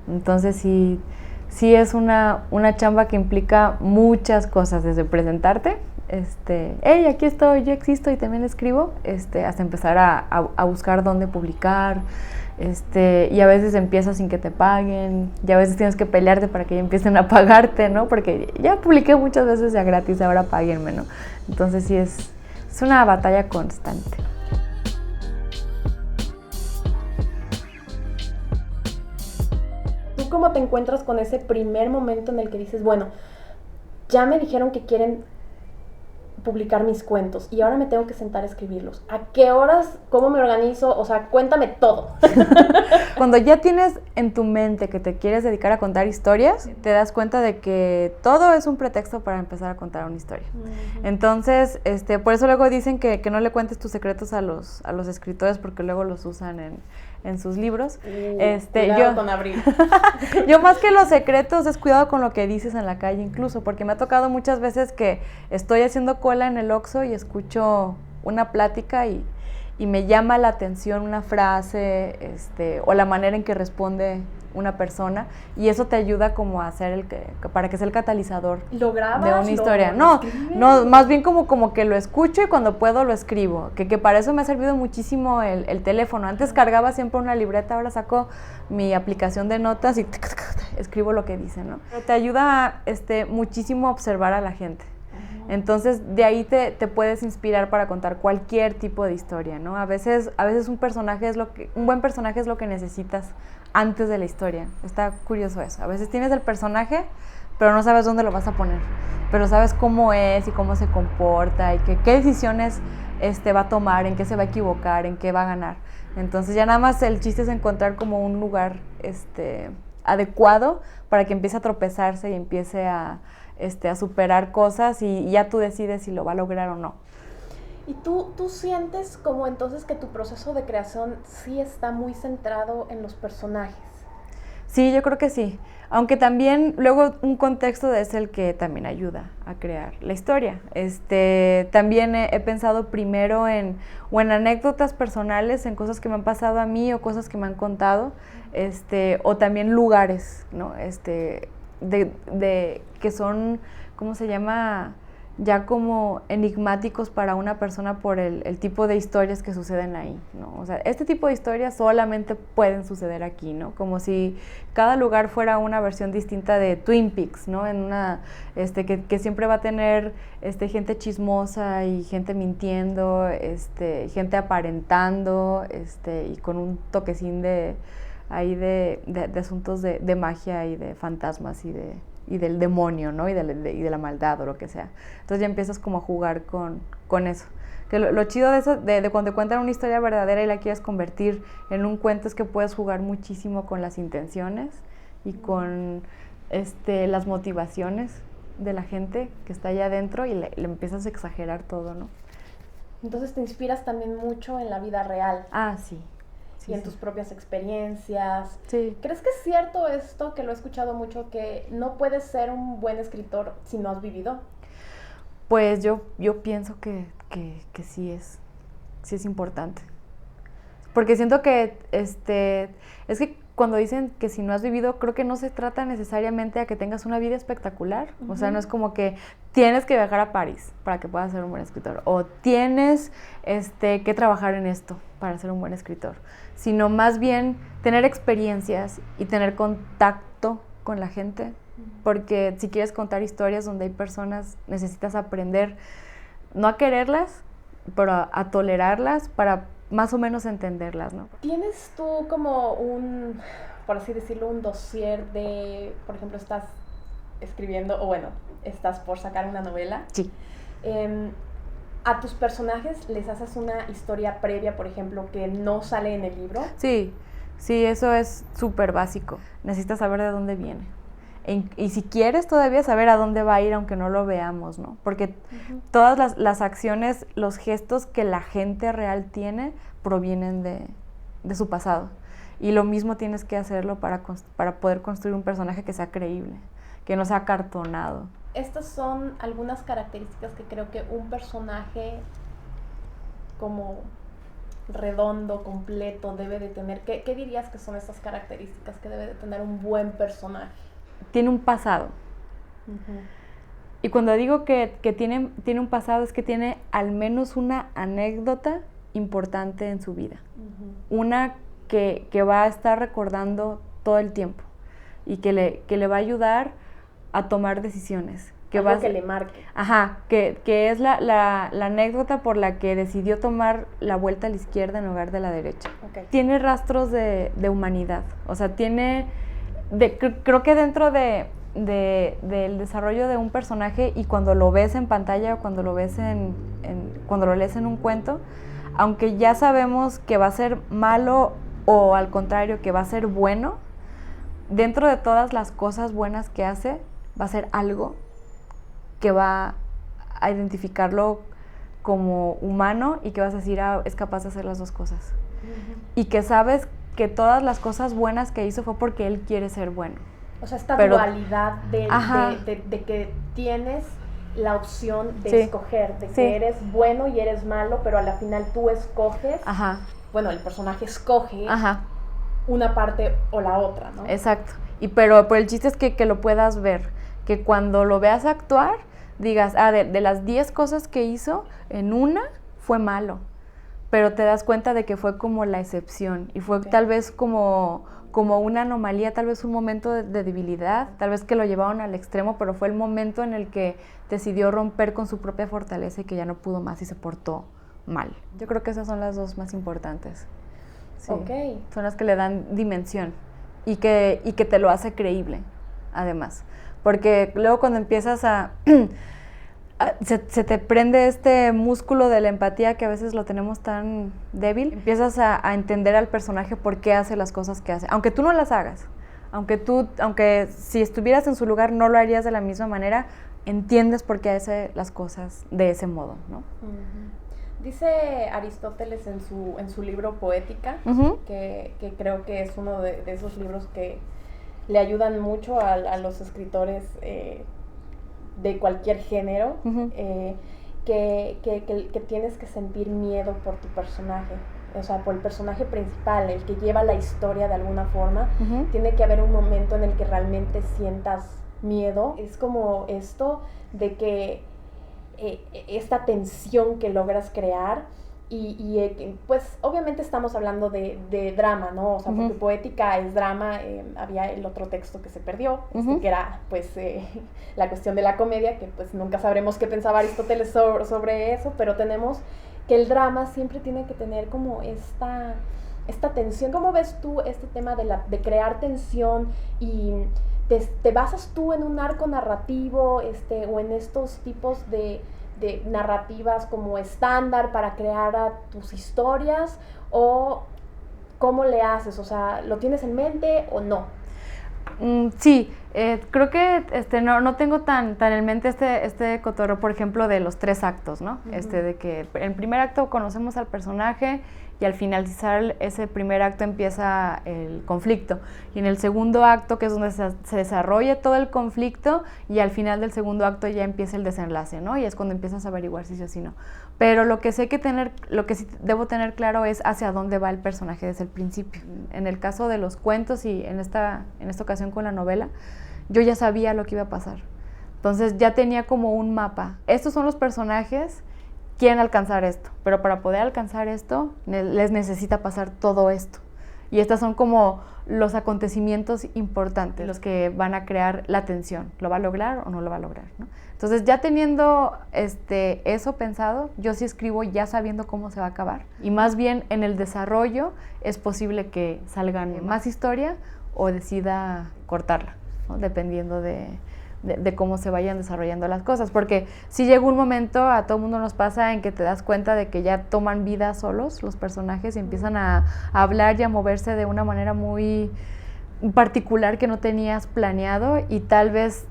Entonces sí es una chamba que implica muchas cosas, desde presentarte, hey, aquí estoy, yo existo y también escribo, hasta empezar a buscar dónde publicar, y a veces empiezas sin que te paguen, y a veces tienes que pelearte para que ya empiecen a pagarte, ¿no? Porque ya publiqué muchas veces ya gratis, ahora páguenme, ¿no? Entonces sí es una batalla constante. ¿Tú cómo te encuentras con ese primer momento en el que dices, bueno, ya me dijeron que quieren publicar mis cuentos y ahora me tengo que sentar a escribirlos? ¿A qué horas? ¿Cómo me organizo? O sea, cuéntame todo. Cuando ya tienes en tu mente que te quieres dedicar a contar historias, te das cuenta de que todo es un pretexto para empezar a contar una historia. Uh-huh. Entonces, por eso luego dicen que no le cuentes tus secretos a los escritores, porque luego los usan en sus libros. Cuidado con abrir. Yo más que los secretos es cuidado con lo que dices en la calle incluso, porque me ha tocado muchas veces que estoy haciendo cola en el Oxxo y escucho una plática y me llama la atención una frase, o la manera en que responde una persona, y eso te ayuda como a hacer para que sea el catalizador ¿Lo grabas, de una historia. No, más bien como que lo escucho y cuando puedo lo escribo, que para eso me ha servido muchísimo el teléfono. Antes cargaba siempre una libreta, ahora saco mi aplicación de notas y escribo lo que dice, ¿no? Pero te ayuda muchísimo a observar a la gente. Entonces, de ahí te puedes inspirar para contar cualquier tipo de historia, ¿no? A veces un buen personaje es lo que necesitas antes de la historia. Está curioso eso. A veces tienes el personaje, pero no sabes dónde lo vas a poner. Pero sabes cómo es y cómo se comporta y qué decisiones va a tomar, en qué se va a equivocar, en qué va a ganar. Entonces, ya nada más el chiste es encontrar como un lugar adecuado para que empiece a tropezarse y empiece a superar cosas, y ya tú decides si lo va a lograr o no. ¿Y tú sientes como entonces que tu proceso de creación sí está muy centrado en los personajes? Sí, yo creo que sí. Aunque también luego un contexto es el que también ayuda a crear la historia. También he pensado primero en anécdotas personales, en cosas que me han pasado a mí o cosas que me han contado, o también lugares, ¿no? De que son, ¿cómo se llama? Ya como enigmáticos para una persona por el tipo de historias que suceden ahí, ¿no? O sea, este tipo de historias solamente pueden suceder aquí, ¿no? Como si cada lugar fuera una versión distinta de Twin Peaks, ¿no? En una, que siempre va a tener gente chismosa y gente mintiendo, gente aparentando, y con un toquecín de asuntos de magia y de fantasmas y del demonio, ¿no? Y de la maldad o lo que sea. Entonces ya empiezas como a jugar con eso. Que lo chido de eso, de cuando te cuentan una historia verdadera y la quieres convertir en un cuento, es que puedes jugar muchísimo con las intenciones y con las motivaciones de la gente que está allá adentro, y le empiezas a exagerar todo, ¿no? Entonces te inspiras también mucho en la vida real. Ah, sí. Y en tus propias experiencias. Sí. ¿Crees que es cierto esto, que lo he escuchado mucho, que no puedes ser un buen escritor si no has vivido? Pues yo pienso que sí es importante. Porque siento que es que cuando dicen que si no has vivido, creo que no se trata necesariamente a que tengas una vida espectacular. Uh-huh. O sea, no es como que tienes que viajar a París para que puedas ser un buen escritor, o tienes que trabajar en esto para ser un buen escritor, sino más bien tener experiencias y tener contacto con la gente, porque si quieres contar historias donde hay personas, necesitas aprender no a quererlas, pero a tolerarlas para más o menos entenderlas, ¿no? ¿Tienes tú como un, por así decirlo, un dossier de, por ejemplo, estás escribiendo, o bueno, estás por sacar una novela? Sí. ¿A tus personajes les haces una historia previa, por ejemplo, que no sale en el libro? Sí, eso es súper básico. Necesitas saber de dónde viene. Y si quieres todavía saber a dónde va a ir, aunque no lo veamos, ¿no? Porque uh-huh. Todas las acciones, los gestos que la gente real tiene provienen de su pasado. Y lo mismo tienes que hacerlo para poder construir un personaje que sea creíble, que no sea acartonado. Estas son algunas características que creo que un personaje como redondo, completo, debe de tener? ¿Qué dirías que son estas características que debe de tener un buen personaje? Tiene un pasado. Y cuando digo que tiene un pasado, es que tiene al menos una anécdota importante en su vida. Una que va a estar recordando todo el tiempo y que le va a ayudar a tomar decisiones. Que le marque. Ajá, que es la anécdota por la que decidió tomar la vuelta a la izquierda en lugar de la derecha. Okay. Tiene rastros de humanidad, o sea, creo que dentro del desarrollo de un personaje, y cuando lo ves en pantalla o cuando lo ves cuando lo lees en un cuento, aunque ya sabemos que va a ser malo o al contrario que va a ser bueno, dentro de todas las cosas buenas que hace, va a ser algo que va a identificarlo como humano y que vas a decir, es capaz de hacer las dos cosas. Y que sabes que todas las cosas buenas que hizo fue porque él quiere ser bueno. O sea, esta dualidad de que tienes la opción de escoger, de que eres bueno y eres malo, pero a la final tú escoges. Bueno, el personaje escoge una parte o la otra, ¿no? Exacto. Pero el chiste es que lo puedas ver, que cuando lo veas actuar, digas, de las 10 cosas que hizo, en una fue malo, pero te das cuenta de que fue como la excepción, y fue tal vez como una anomalía, tal vez un momento de debilidad, tal vez que lo llevaron al extremo, pero fue el momento en el que decidió romper con su propia fortaleza y que ya no pudo más y se portó mal. Yo creo que esas son las dos más importantes. Sí. Son las que le dan dimensión y que te lo hace creíble, además. Porque luego cuando empiezas se te prende este músculo de la empatía que a veces lo tenemos tan débil, empiezas a entender al personaje por qué hace las cosas que hace, aunque tú no las hagas, aunque si estuvieras en su lugar no lo harías de la misma manera, entiendes por qué hace las cosas de ese modo, ¿no? Dice Aristóteles en su libro Poética, que creo que es uno de esos libros que le ayudan mucho a los escritores de cualquier género, que tienes que sentir miedo por tu personaje, o sea, por el personaje principal, el que lleva la historia de alguna forma. Tiene que haber un momento en el que realmente sientas miedo. Es como esto de que esta tensión que logras crear. Y pues obviamente estamos hablando de drama, ¿no? O sea, porque Poética es drama. Había el otro texto que se perdió, que era pues la cuestión de la comedia, que pues nunca sabremos qué pensaba Aristóteles sobre eso, pero tenemos que el drama siempre tiene que tener como esta tensión. ¿Cómo ves tú este tema de crear tensión y te basas tú en un arco narrativo o en estos tipos de narrativas como estándar para crear a tus historias, o cómo le haces? O sea, ¿lo tienes en mente o no? Sí, creo que no tengo tan en mente este cotorreo, por ejemplo, de los 3 actos, ¿no? De que en el primer acto conocemos al personaje y al finalizar ese primer acto empieza el conflicto. Y en el segundo acto, que es donde se desarrolla todo el conflicto, y al final del segundo acto ya empieza el desenlace, ¿no? Y es cuando empiezas a averiguar si sí o si no. Pero lo que sí debo tener claro es hacia dónde va el personaje desde el principio. En el caso de los cuentos y en esta ocasión con la novela, yo ya sabía lo que iba a pasar. Entonces ya tenía como un mapa. Estos son los personajes, quieren alcanzar esto, pero para poder alcanzar esto les necesita pasar todo esto. Y estos son como los acontecimientos importantes, los que van a crear la tensión. ¿Lo va a lograr o no lo va a lograr, ¿no? Entonces, ya teniendo eso pensado, yo sí escribo ya sabiendo cómo se va a acabar. Y más bien en el desarrollo es posible que salgan más historia o decida cortarla, ¿no? Dependiendo de cómo se vayan desarrollando las cosas, porque si llega un momento, a todo mundo nos pasa, en que te das cuenta de que ya toman vida solos los personajes y empiezan a hablar y a moverse de una manera muy particular que no tenías planeado, y tal vez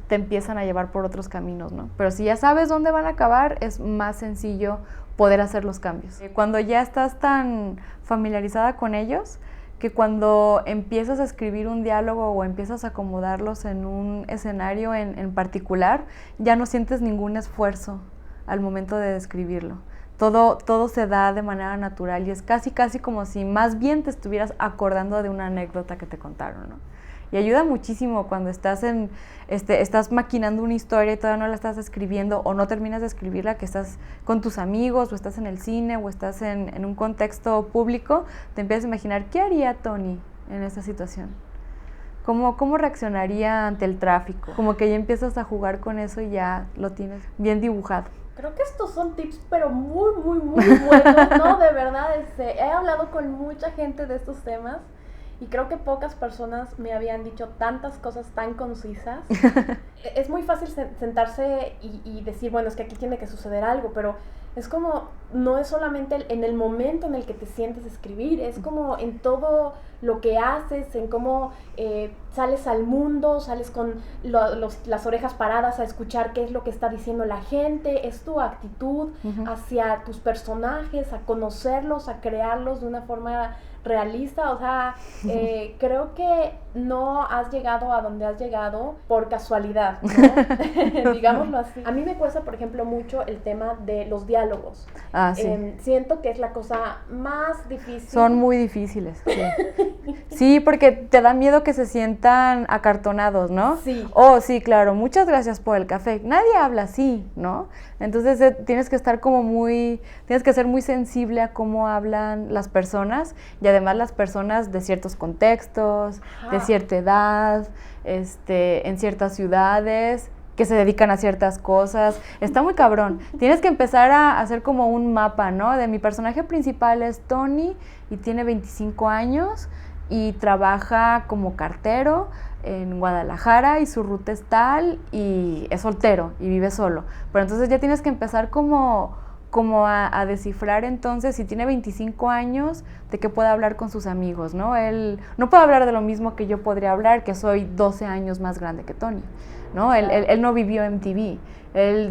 te empiezan a llevar por otros caminos, ¿no? Pero si ya sabes dónde van a acabar, es más sencillo poder hacer los cambios. Cuando ya estás tan familiarizada con ellos, que cuando empiezas a escribir un diálogo o empiezas a acomodarlos en un escenario en particular, ya no sientes ningún esfuerzo al momento de describirlo. todo se da de manera natural y es casi como si más bien te estuvieras acordando de una anécdota que te contaron, ¿no? Y ayuda muchísimo cuando estás estás maquinando una historia y todavía no la estás escribiendo o no terminas de escribirla, que estás con tus amigos o estás en el cine o estás en un contexto público, te empiezas a imaginar, ¿qué haría Tony en esta situación? ¿Cómo reaccionaría ante el tráfico? Como que ya empiezas a jugar con eso y ya lo tienes bien dibujado. Creo que estos son tips, pero muy, muy, muy buenos, ¿no? De verdad, he hablado con mucha gente de estos temas y creo que pocas personas me habían dicho tantas cosas tan concisas. Es muy fácil sentarse y decir, bueno, es que aquí tiene que suceder algo, pero es como, no es solamente en el momento en el que te sientes a escribir, es como en todo lo que haces, en cómo sales al mundo, sales con las orejas paradas a escuchar qué es lo que está diciendo la gente, es tu actitud hacia tus personajes, a conocerlos, a crearlos de una forma realista. O sea, creo que no has llegado a donde has llegado por casualidad, ¿no? Digámoslo así. A mí me cuesta, por ejemplo, mucho el tema de los diálogos. Sí. Siento que es la cosa más difícil. Son muy difíciles, sí. Sí, porque te da miedo que se sientan acartonados, ¿no? Sí. Oh, sí, claro, muchas gracias por el café. Nadie habla así, ¿no? Entonces tienes que estar tienes que ser muy sensible a cómo hablan las personas y además las personas de ciertos contextos, de cierta edad, en ciertas ciudades, que se dedican a ciertas cosas. Está muy cabrón. Tienes que empezar a hacer como un mapa, ¿no? De mi personaje principal es Tony y tiene 25 años y trabaja como cartero en Guadalajara y su ruta es tal y es soltero y vive solo. Pero entonces ya tienes que empezar como a descifrar entonces si tiene 25 años, de qué puede hablar con sus amigos, ¿no? Él no puede hablar de lo mismo que yo podría hablar, que soy 12 años más grande que Tony, ¿no? Él no vivió MTV.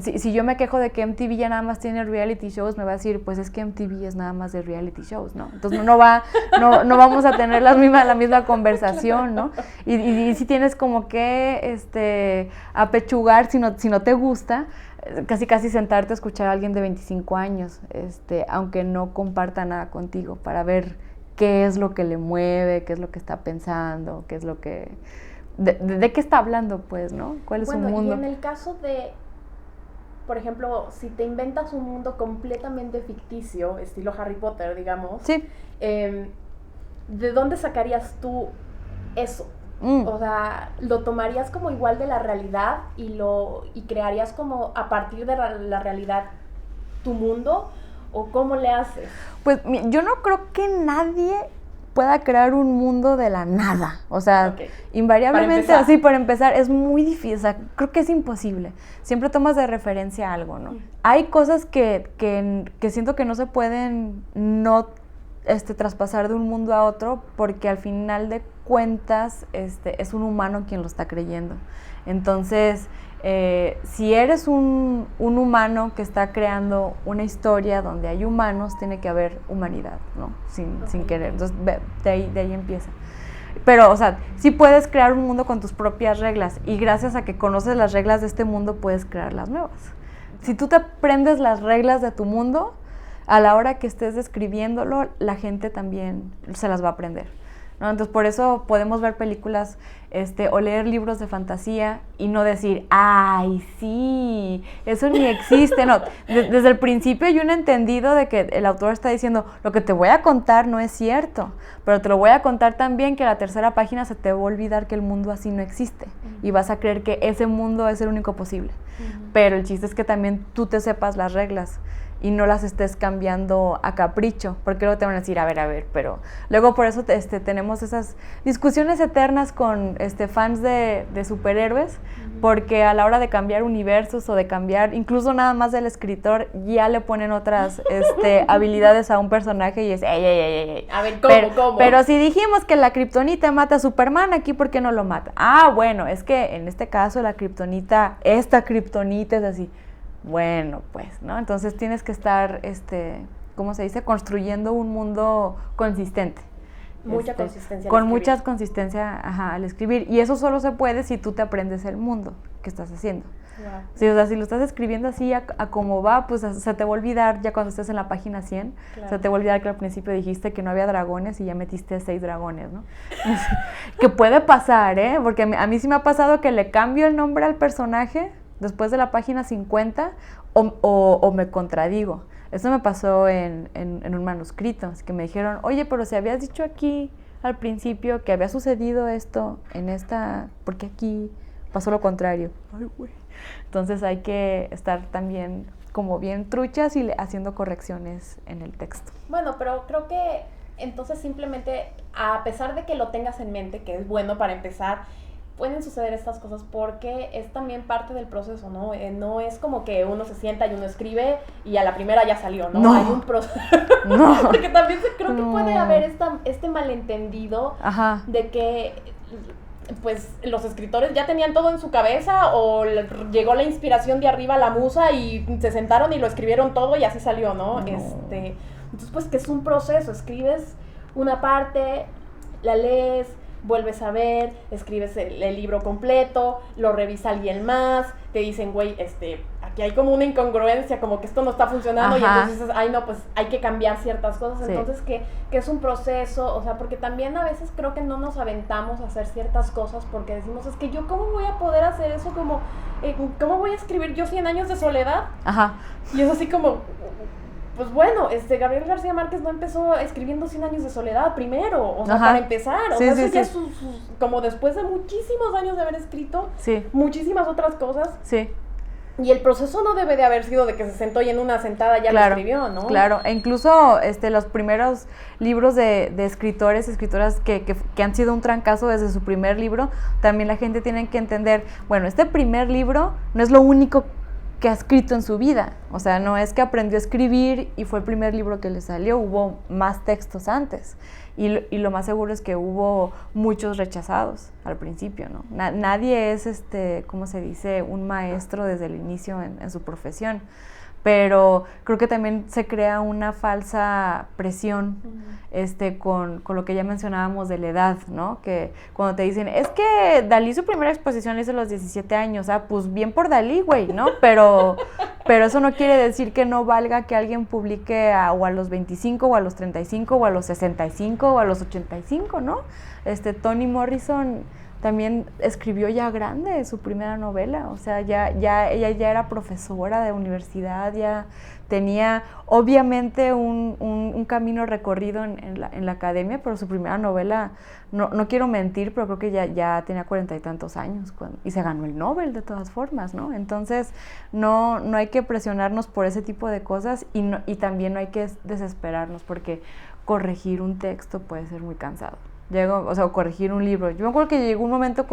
Si yo me quejo de que MTV ya nada más tiene reality shows, me va a decir, pues es que MTV es nada más de reality shows, ¿no? Entonces no vamos a tener la misma conversación, ¿no? Y si tienes como que apechugar si no te gusta, casi sentarte a escuchar a alguien de 25 años, aunque no comparta nada contigo, para ver qué es lo que le mueve, qué es lo que está pensando, qué es lo que... ¿De qué está hablando, pues, no? ¿Cuál es su mundo? Y en el caso de, por ejemplo, si te inventas un mundo completamente ficticio, estilo Harry Potter, digamos, sí. ¿De dónde sacarías tú eso? O sea, ¿lo tomarías como igual de la realidad y crearías como a partir de la realidad tu mundo? ¿O cómo le haces? Pues yo no creo que nadie pueda crear un mundo de la nada. O sea, invariablemente, así para empezar, es muy difícil. O sea, creo que es imposible. Siempre tomas de referencia algo, ¿no? Hay cosas que siento que no se pueden traspasar de un mundo a otro, porque al final de cuentas es un humano quien lo está creyendo. Entonces, si eres un humano que está creando una historia donde hay humanos, tiene que haber humanidad, ¿no? Sin querer. Entonces, de ahí empieza. Pero, o sea, sí puedes crear un mundo con tus propias reglas, y gracias a que conoces las reglas de este mundo, puedes crear las nuevas. Si tú te aprendes las reglas de tu mundo, a la hora que estés describiéndolo, la gente también se las va a aprender, ¿no? Entonces, por eso podemos ver películas o leer libros de fantasía y no decir, ¡ay, sí! Eso ni existe, no. Desde el principio hay un entendido de que el autor está diciendo, lo que te voy a contar no es cierto, pero te lo voy a contar también que a la tercera página se te va a olvidar que el mundo así no existe y vas a creer que ese mundo es el único posible. Pero el chiste es que también tú te sepas las reglas y no las estés cambiando a capricho, porque luego te van a decir, a ver, pero luego por eso tenemos esas discusiones eternas con fans de superhéroes, porque a la hora de cambiar universos o de cambiar, incluso nada más del escritor, ya le ponen otras habilidades a un personaje y es, ey. A ver, ¿cómo? Pero si dijimos que la kriptonita mata a Superman, aquí ¿por qué no lo mata? Ah, bueno, es que en este caso esta kriptonita es así. Bueno, pues, ¿no? Entonces tienes que estar, ¿cómo se dice? Construyendo un mundo consistente. Mucha consistencia. Con mucha consistencia, al escribir. Y eso solo se puede si tú te aprendes el mundo que estás haciendo. Wow. Sí, o sea, si lo estás escribiendo así a como va, pues se te va a olvidar ya cuando estés en la página 100, claro. Se te va a olvidar que al principio dijiste que no había dragones y ya metiste 6 dragones, ¿no? Que puede pasar, ¿eh? Porque a mí sí me ha pasado que le cambio el nombre al personaje después de la página 50 o me contradigo. Eso me pasó en un manuscrito, así que me dijeron, oye, pero si habías dicho aquí al principio que había sucedido esto en esta, ¿por qué aquí pasó lo contrario? Ay, güey. Entonces hay que estar también como bien truchas y haciendo correcciones en el texto. Bueno, pero creo que entonces simplemente, a pesar de que lo tengas en mente, que es bueno para empezar, pueden suceder estas cosas porque es también parte del proceso, ¿no? No es como que uno se sienta y uno escribe y a la primera ya salió, ¿no? Hay un proceso. No. Porque también creo que puede haber este malentendido de que pues los escritores ya tenían todo en su cabeza o llegó la inspiración de arriba, la musa, y se sentaron y lo escribieron todo y así salió, ¿no? Entonces, pues que es un proceso, escribes una parte, la lees, vuelves a ver, escribes el libro completo, lo revisa alguien más, te dicen, güey, aquí hay como una incongruencia, como que esto no está funcionando, y entonces dices, ay no, pues hay que cambiar ciertas cosas, sí. Entonces que es un proceso, o sea, porque también a veces creo que no nos aventamos a hacer ciertas cosas porque decimos, es que yo cómo voy a poder hacer eso, como, ¿cómo voy a escribir yo 100 años de soledad? Y es así como, pues bueno, Gabriel García Márquez no empezó escribiendo 100 años de soledad primero, o sea, para empezar, o sea, eso ya es como después de muchísimos años de haber escrito muchísimas otras cosas. Sí. Y el proceso no debe de haber sido de que se sentó y en una sentada ya lo escribió, ¿no? Claro, e incluso los primeros libros de escritores, escritoras que han sido un trancazo desde su primer libro, también la gente tiene que entender, bueno, este primer libro no es lo único que ha escrito en su vida, o sea, no es que aprendió a escribir y fue el primer libro que le salió, hubo más textos antes, y lo más seguro es que hubo muchos rechazados al principio, ¿no? Nadie es, ¿cómo se dice?, un maestro desde el inicio en su profesión, pero creo que también se crea una falsa presión con lo que ya mencionábamos de la edad, ¿no? Que cuando te dicen, es que Dalí su primera exposición la hizo a los 17 años, pues bien por Dalí, güey, ¿no? Pero eso no quiere decir que no valga que alguien publique o a los 25, o a los 35, o a los 65, o a los 85, ¿no? Toni Morrison también escribió ya grande su primera novela, o sea, ella ya era profesora de universidad, ya tenía obviamente un camino recorrido en la academia, pero su primera novela, no quiero mentir, pero creo que ya tenía 40 y tantos años, y se ganó el Nobel de todas formas, ¿no? Entonces, no hay que presionarnos por ese tipo de cosas y también no hay que desesperarnos, porque corregir un texto puede ser muy cansado. O corregir un libro. Yo me acuerdo que llegó un momento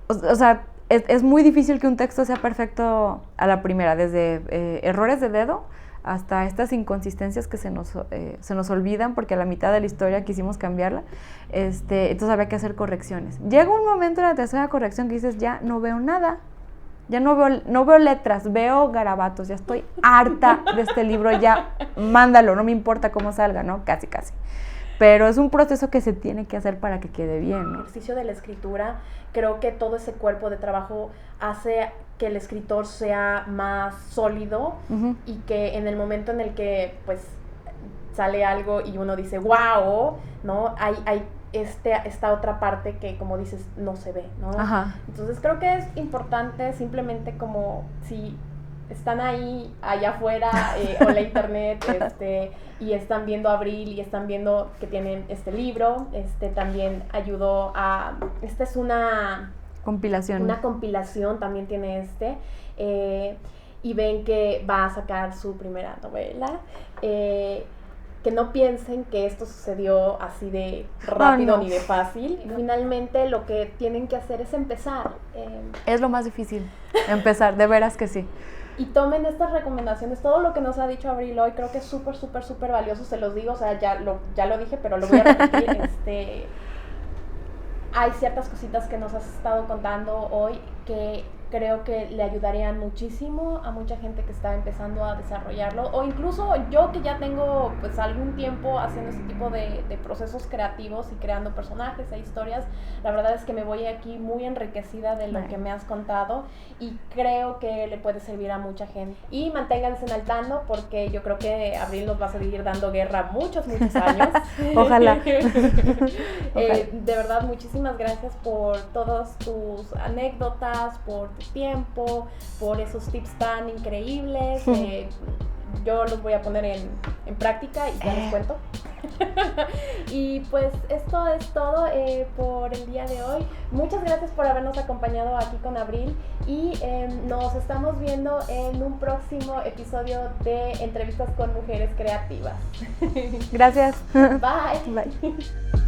o sea, es muy difícil que un texto sea perfecto a la primera, desde errores de dedo hasta estas inconsistencias que se nos olvidan porque a la mitad de la historia quisimos cambiarla, entonces había que hacer correcciones. Llega un momento en la tercera corrección que dices, ya no veo nada, ya no veo letras, veo garabatos, ya estoy harta de este libro, ya mándalo, no me importa cómo salga, ¿no? Casi. Pero es un proceso que se tiene que hacer para que quede bien, ¿no? El ejercicio de la escritura, creo que todo ese cuerpo de trabajo hace que el escritor sea más sólido y que en el momento en el que pues sale algo y uno dice wow, ¿no? Hay esta otra parte que, como dices, no se ve, ¿no? Entonces creo que es importante simplemente como si están allá afuera o en la internet y están viendo Abril y están viendo que tienen este libro, también ayudó a, esta es una compilación, también tiene y ven que va a sacar su primera novela, que no piensen que esto sucedió así de rápido ni de fácil. Finalmente lo que tienen que hacer es empezar. Es lo más difícil, empezar, de veras que sí. Y tomen estas recomendaciones, todo lo que nos ha dicho Abril hoy, creo que es súper valioso, se los digo, o sea, ya lo dije, pero lo voy a repetir. Hay ciertas cositas que nos has estado contando hoy que creo que le ayudarían muchísimo a mucha gente que está empezando a desarrollarlo, o incluso yo que ya tengo pues algún tiempo haciendo este tipo de procesos creativos y creando personajes e historias. La verdad es que me voy aquí muy enriquecida de lo que me has contado y creo que le puede servir a mucha gente. Y manténganse al tanto porque yo creo que Abril nos va a seguir dando guerra muchos años. Ojalá. De verdad, muchísimas gracias por todas tus anécdotas, por tu tiempo, por esos tips tan increíbles. Yo los voy a poner en práctica y ya les cuento. Y pues esto es todo por el día de hoy. Muchas gracias por habernos acompañado aquí con Abril y nos estamos viendo en un próximo episodio de Entrevistas con Mujeres Creativas. Gracias. Bye. Bye.